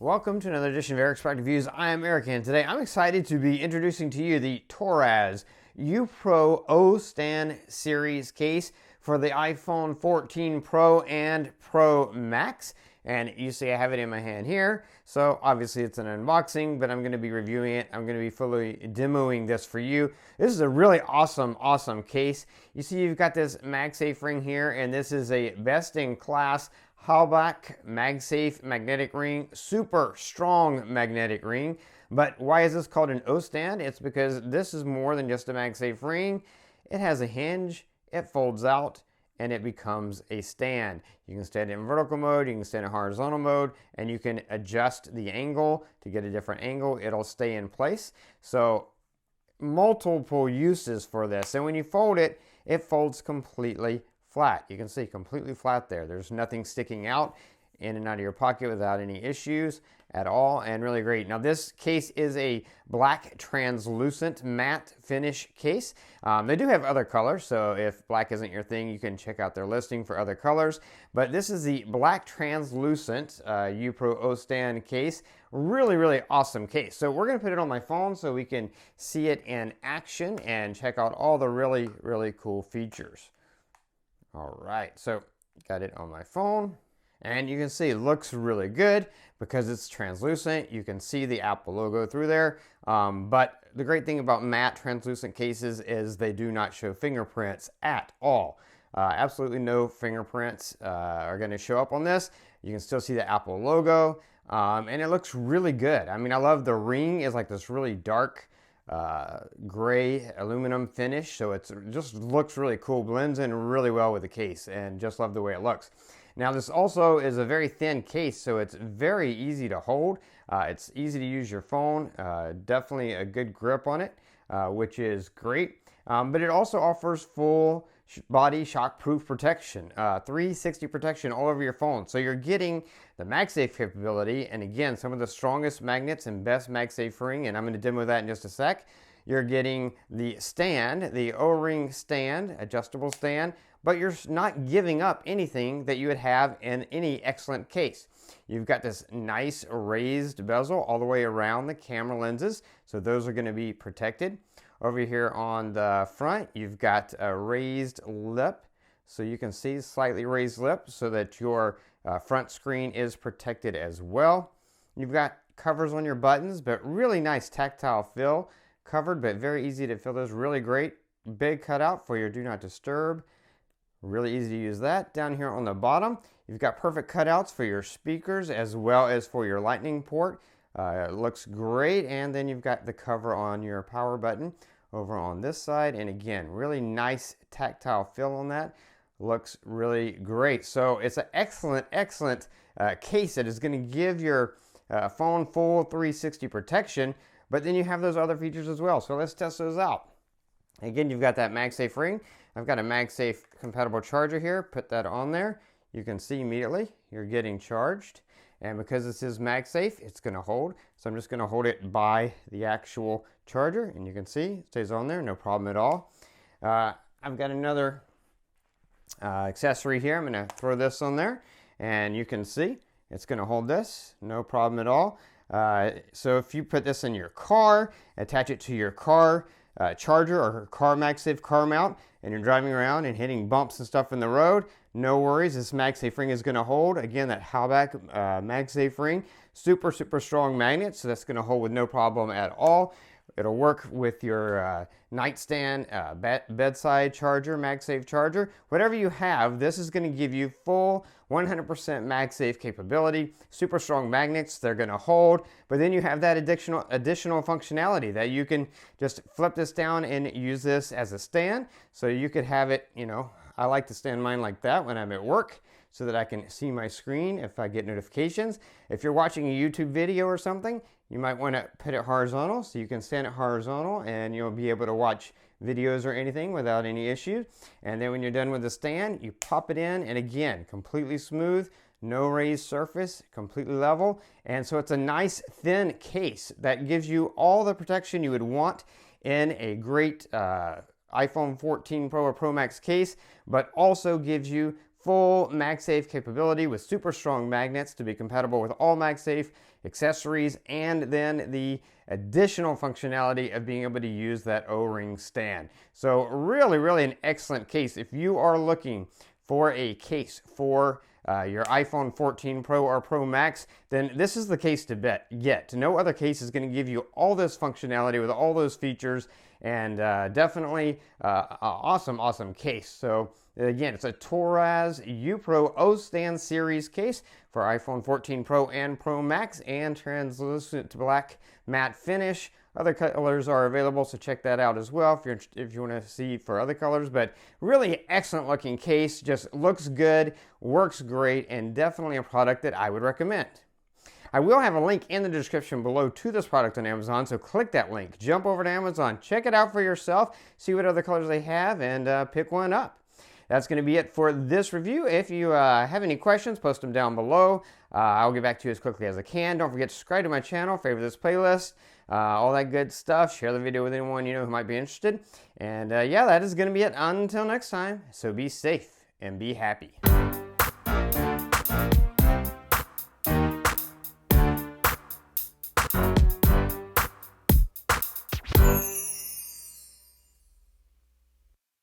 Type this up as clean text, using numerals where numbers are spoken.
Welcome to another edition of Eric's Product Reviews. I am Eric, and today I'm excited to be introducing to you the Torras UPRO Ostand series case for the iPhone 14 Pro and Pro Max. And you see I have it in my hand here, so obviously it's an unboxing, but I'm going to be reviewing it. I'm going to be fully demoing this for you. This is a really awesome case. You see you've got this MagSafe ring here, and this is a best-in-class Halbach MagSafe magnetic ring, super strong magnetic ring. But why is this called an Ostand? It's because this is more than just a MagSafe ring. It has a hinge, it folds out, and it becomes a stand. You can stand it in vertical mode, you can stand it in horizontal mode, and you can adjust the angle to get a different angle. It'll stay in place. So multiple uses for this. And when you fold it, it folds completely flat. You can see completely flat there. There's nothing sticking out in and out of your pocket without any issues at all, and really great. Now this case is a black translucent matte finish case. They do have other colors, so if black isn't your thing, you can check out their listing for other colors. But this is the black translucent UPRO Ostand case. Really awesome case. So we're going to put it on my phone so we can see it in action and check out all the really cool features. All right, so got it on my phone, and you can see it looks really good because it's translucent. You can see the Apple logo through there, but the great thing about matte translucent cases is they do not show fingerprints at all. Absolutely no fingerprints are going to show up on this. You can still see the Apple logo, and it looks really good. I mean, I love the ring is like this really dark gray aluminum finish, so it just looks really cool, blends in really well with the case, and just love the way it looks. Now this also is a very thin case, so it's very easy to hold. It's easy to use your phone, definitely a good grip on it, which is great. But it also offers full body shockproof protection, 360 protection all over your phone. So you're getting the MagSafe capability, and again, some of the strongest magnets and best MagSafe ring, and I'm going to demo that in just a sec. You're getting the stand, the O-ring stand, adjustable stand, but you're not giving up anything that you would have in any excellent case. You've got this nice raised bezel all the way around the camera lenses, so those are going to be protected. Over here on the front, you've got a raised lip, so you can see slightly raised lip so that your front screen is protected as well. You've got covers on your buttons, but really nice tactile feel. Covered, but very easy to feel those. Really great. Big cutout for your do not disturb. Really easy to use that. Down here on the bottom, you've got perfect cutouts for your speakers as well as for your lightning port. It looks great. And then you've got the cover on your power button over on this side. And again, really nice tactile feel on that. Looks really great. So it's an excellent case that is going to give your phone full 360 protection. But then you have those other features as well. So let's test those out. Again, you've got that MagSafe ring. I've got a MagSafe compatible charger here. Put that on there. You can see immediately you're getting charged. And because this is MagSafe, it's going to hold. So I'm just going to hold it by the actual charger. And you can see it stays on there, no problem at all. I've got another accessory here. I'm going to throw this on there. And you can see it's going to hold this, no problem at all. So if you put this in your car, attach it to your car charger or car MagSafe car mount, and you're driving around and hitting bumps and stuff in the road, no worries, this MagSafe ring is going to hold. Again, that Halbach MagSafe ring, super strong magnet, so that's going to hold with no problem at all. It'll work with your nightstand, bedside charger, MagSafe charger. Whatever you have, this is going to give you full 100% MagSafe capability. Super strong magnets, they're going to hold. But then you have that additional functionality that you can just flip this down and use this as a stand. So you could have it, you know, I like to stand mine like that when I'm at work, so that I can see my screen if I get notifications. If you're watching a YouTube video or something, you might want to put it horizontal, so you can stand it horizontal and you'll be able to watch videos or anything without any issues. And then when you're done with the stand, you pop it in, and again, completely smooth, no raised surface, completely level. And so it's a nice thin case that gives you all the protection you would want in a great iPhone 14 Pro or Pro Max case, but also gives you full MagSafe capability with super strong magnets to be compatible with all MagSafe accessories, and then the additional functionality of being able to use that O-ring stand. So really an excellent case. If you are looking for a case for your iPhone 14 Pro or Pro Max, then this is the case to get. No other case is going to give you all this functionality with all those features, and definitely awesome case. So again, it's a Torras UPRO Ostand series case for iPhone 14 Pro and Pro Max, and translucent black matte finish. Other colors are available, so check that out as well if you want to see for other colors. But really excellent looking case, just looks good, works great, and definitely a product that I would recommend. I will have a link in the description below to this product on Amazon, so click that link, jump over to Amazon, check it out for yourself, see what other colors they have, and pick one up. That's going to be it for this review. If you have any questions, post them down below. I'll get back to you as quickly as I can. Don't forget to subscribe to my channel, favorite this playlist, all that good stuff. Share the video with anyone you know who might be interested. And yeah, that is going to be it until next time. So be safe and be happy.